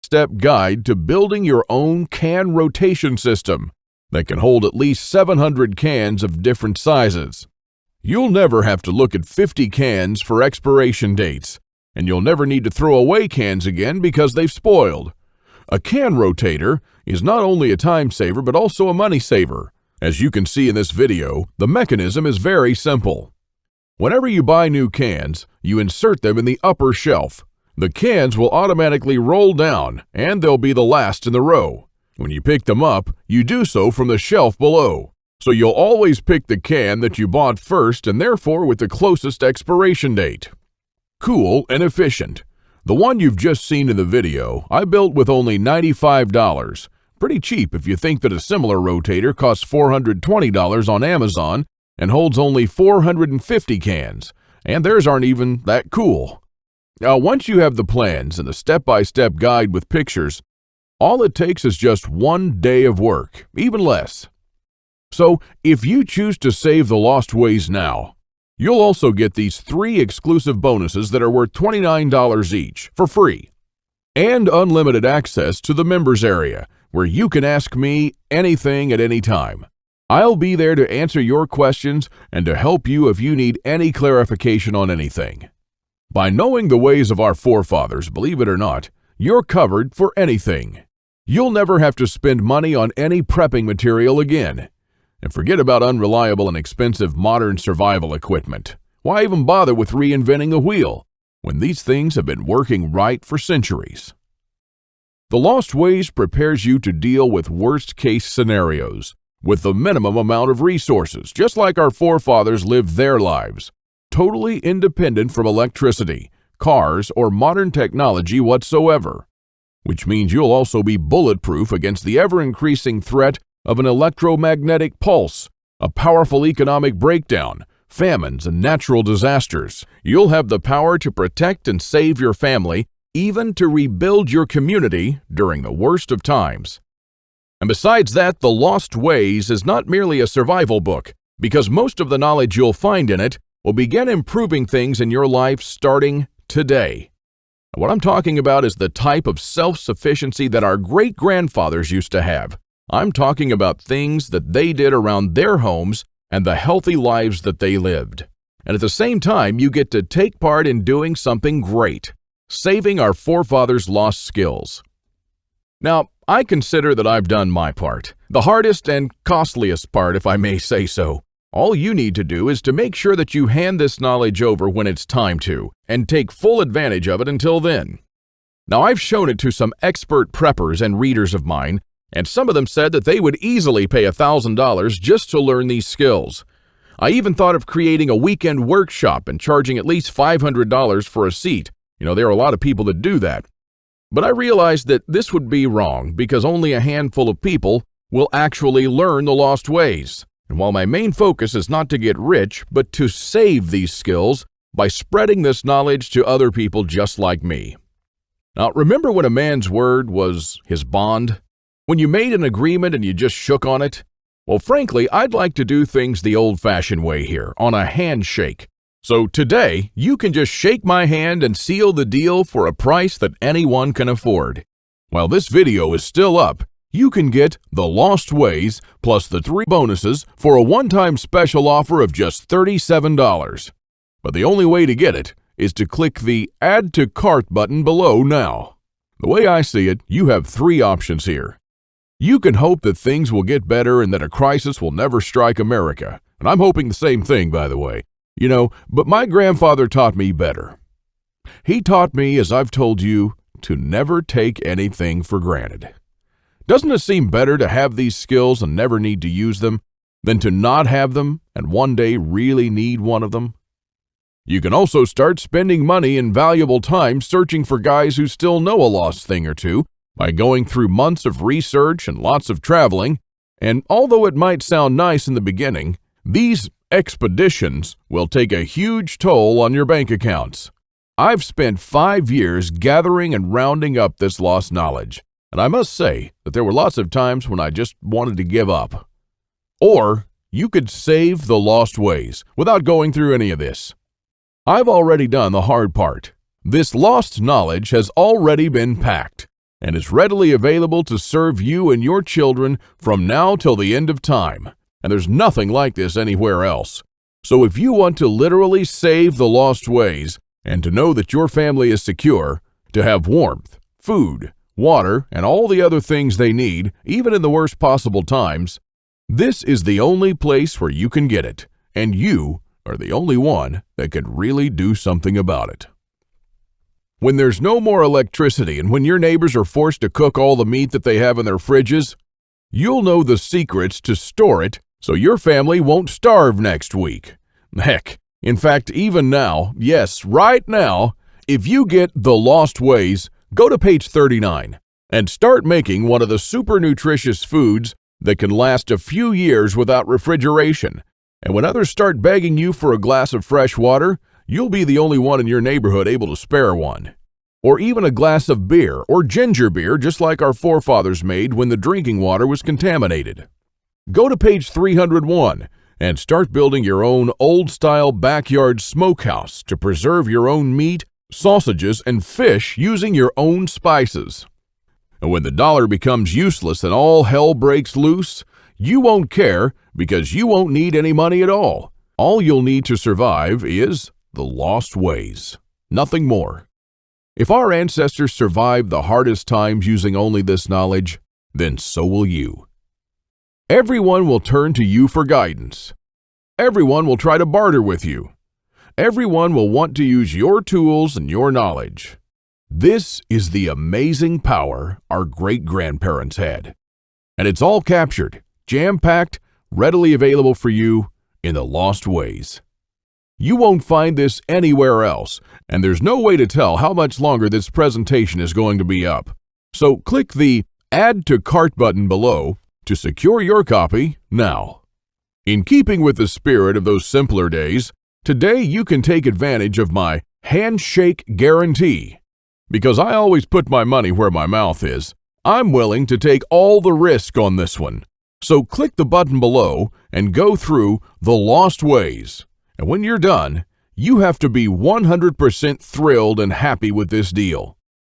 step-by-step guide to building your own can rotation system that can hold at least 700 cans of different sizes. You'll never have to look at 50 cans for expiration dates, and you'll never need to throw away cans again because they've spoiled. A can rotator is not only a time saver but also a money saver. As you can see in this video, the mechanism is very simple. Whenever you buy new cans, you insert them in the upper shelf. The cans will automatically roll down, and they'll be the last in the row. When you pick them up, you do so from the shelf below. So you'll always pick the can that you bought first and therefore with the closest expiration date. Cool and efficient. The one you've just seen in the video, I built with only $95. Pretty cheap if you think that a similar rotator costs $420 on Amazon and holds only 450 cans, and theirs aren't even that cool. Now, once you have the plans and the step-by-step guide with pictures, all it takes is just 1 day of work, even less. So, if you choose to save the lost ways now, you'll also get these 3 exclusive bonuses that are worth $29 each for free, and unlimited access to the members area, where you can ask me anything at any time. I'll be there to answer your questions and to help you if you need any clarification on anything. By knowing the ways of our forefathers, believe it or not, you're covered for anything. You'll never have to spend money on any prepping material again. And forget about unreliable and expensive modern survival equipment. Why even bother with reinventing the wheel when these things have been working right for centuries? The Lost Ways prepares you to deal with worst-case scenarios with the minimum amount of resources, just like our forefathers lived their lives, totally independent from electricity, cars, or modern technology whatsoever. Which means you'll also be bulletproof against the ever-increasing threat of an electromagnetic pulse, a powerful economic breakdown, famines, and natural disasters. You'll have the power to protect and save your family, even to rebuild your community during the worst of times. And besides that, The Lost Ways is not merely a survival book, because most of the knowledge you'll find in it will begin improving things in your life starting today. What I'm talking about is the type of self-sufficiency that our great-grandfathers used to have. I'm talking about things that they did around their homes and the healthy lives that they lived. And at the same time, you get to take part in doing something great, saving our forefathers' lost skills. Now, I consider that I've done my part, the hardest and costliest part, if I may say so. All you need to do is to make sure that you hand this knowledge over when it's time to, and take full advantage of it until then. Now, I've shown it to some expert preppers and readers of mine, and some of them said that they would easily pay $1,000 just to learn these skills. I even thought of creating a weekend workshop and charging at least $500 for a seat. There are a lot of people that do that. But I realized that this would be wrong because only a handful of people will actually learn the lost ways. And while my main focus is not to get rich, but to save these skills by spreading this knowledge to other people just like me. Now, remember when a man's word was his bond? When you made an agreement and you just shook on it? Well, frankly, I'd like to do things the old-fashioned way here, on a handshake. So today, you can just shake my hand and seal the deal for a price that anyone can afford. While this video is still up, you can get The Lost Ways plus the 3 bonuses for a one-time special offer of just $37. But the only way to get it is to click the Add to Cart button below now. The way I see it, you have 3 options here. You can hope that things will get better and that a crisis will never strike America. And I'm hoping the same thing, by the way. But my grandfather taught me better. He taught me, as I've told you, to never take anything for granted. Doesn't it seem better to have these skills and never need to use them than to not have them and one day really need one of them? You can also start spending money and valuable time searching for guys who still know a lost thing or two by going through months of research and lots of traveling. And although it might sound nice in the beginning, these expeditions will take a huge toll on your bank accounts. I've spent 5 years gathering and rounding up this lost knowledge, and I must say that there were lots of times when I just wanted to give up. Or you could save the lost ways without going through any of this. I've already done the hard part. This lost knowledge has already been packed. and is readily available to serve you and your children from now till the end of time. And there's nothing like this anywhere else. So if you want to literally save the lost ways and to know that your family is secure, to have warmth, food, water, and all the other things they need, even in the worst possible times, this is the only place where you can get it, and you are the only one that can really do something about it. When there's no more electricity and when your neighbors are forced to cook all the meat that they have in their fridges, you'll know the secrets to store it so your family won't starve next week. Heck, in fact, even now, yes, right now, if you get The Lost Ways, go to page 39 and start making one of the super nutritious foods that can last a few years without refrigeration. And when others start begging you for a glass of fresh water, you'll be the only one in your neighborhood able to spare one. Or even a glass of beer or ginger beer, just like our forefathers made when the drinking water was contaminated. Go to page 301 and start building your own old-style backyard smokehouse to preserve your own meat, sausages, and fish using your own spices. And when the dollar becomes useless and all hell breaks loose, you won't care because you won't need any money at all. All you'll need to survive is the lost ways. Nothing more. If our ancestors survived the hardest times using only this knowledge, then so will you. Everyone will turn to you for guidance. Everyone will try to barter with you. Everyone will want to use your tools and your knowledge. This is the amazing power our great-grandparents had. And it's all captured, jam-packed, readily available for you in The Lost Ways. You won't find this anywhere else, and there's no way to tell how much longer this presentation is going to be up. So click the Add to Cart button below to secure your copy now. In keeping with the spirit of those simpler days, today you can take advantage of my handshake guarantee. Because I always put my money where my mouth is, I'm willing to take all the risk on this one. So click the button below and go through The Lost Ways. And when you're done, you have to be 100% thrilled and happy with this deal.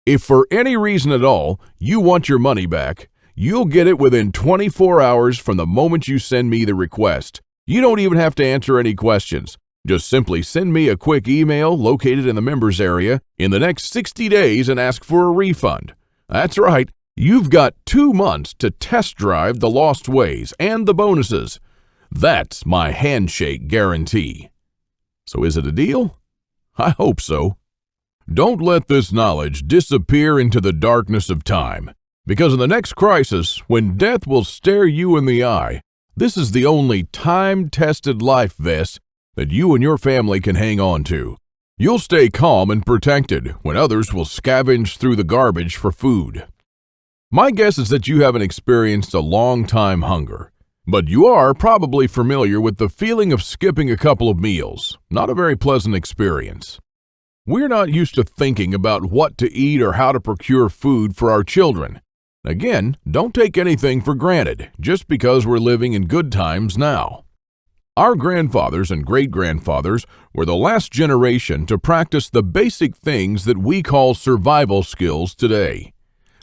If for any reason at all you want your money back, you'll get it within 24 hours from the moment you send me the request. You don't even have to answer any questions. Just simply send me a quick email located in the members area in the next 60 days and ask for a refund. That's right, you've got 2 months to test drive The Lost Ways and the bonuses. That's my handshake guarantee. So is it a deal? I hope so. Don't let this knowledge disappear into the darkness of time, because in the next crisis, when death will stare you in the eye, this is the only time-tested life vest that you and your family can hang on to. You'll stay calm and protected when others will scavenge through the garbage for food. My guess is that you haven't experienced a long-time hunger, but you are probably familiar with the feeling of skipping a couple of meals. Not a very pleasant experience. We're not used to thinking about what to eat or how to procure food for our children. Again, don't take anything for granted just because we're living in good times now. Our grandfathers and great-grandfathers were the last generation to practice the basic things that we call survival skills today.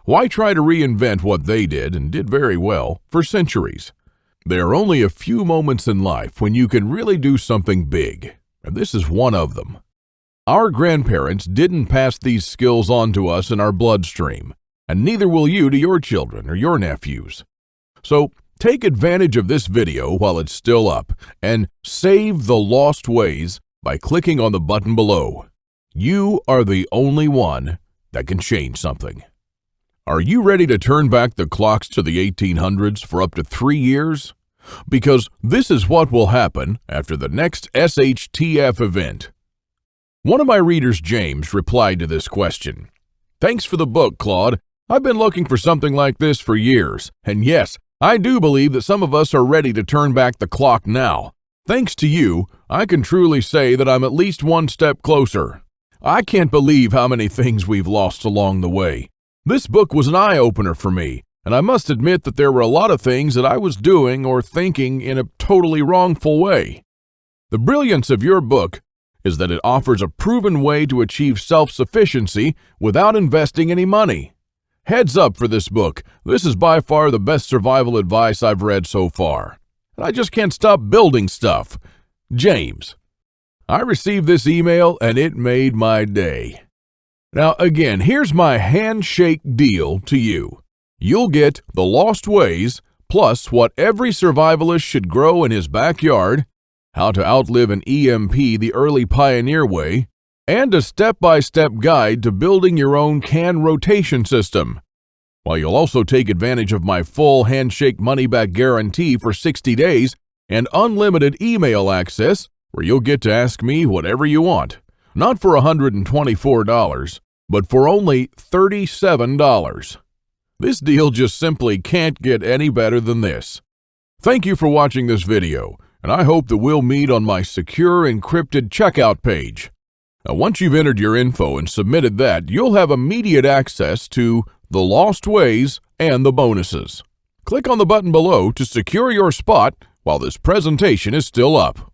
Why try to reinvent what they did, and did very well, for centuries? There are only a few moments in life when you can really do something big, and this is one of them. Our grandparents didn't pass these skills on to us in our bloodstream, and neither will you to your children or your nephews. So, take advantage of this video while it's still up and save The Lost Ways by clicking on the button below. You are the only one that can change something. Are you ready to turn back the clocks to the 1800s for up to 3 years? Because this is what will happen after the next SHTF event. One of my readers, James, replied to this question. Thanks for the book, Claude. I've been looking for something like this for years, and yes, I do believe that some of us are ready to turn back the clock now. Thanks to you, I can truly say that I'm at least one step closer. I can't believe how many things we've lost along the way. This book was an eye-opener for me, and I must admit that there were a lot of things that I was doing or thinking in a totally wrongful way. The brilliance of your book is that it offers a proven way to achieve self-sufficiency without investing any money. Heads up for this book. This is by far the best survival advice I've read so far. And I just can't stop building stuff. James. I received this email and it made my day. Now again, here's my handshake deal to you. You'll get The Lost Ways, plus what every survivalist should grow in his backyard, how to outlive an EMP the early pioneer way, and a step-by-step guide to building your own can rotation system. While you'll also take advantage of my full handshake money-back guarantee for 60 days and unlimited email access, where you'll get to ask me whatever you want. Not for $124, but for only $37. This deal just simply can't get any better than this. Thank you for watching this video, and I hope that we'll meet on my secure encrypted checkout page. Now, once you've entered your info and submitted that, you'll have immediate access to The Lost Ways and the bonuses. Click on the button below to secure your spot while this presentation is still up.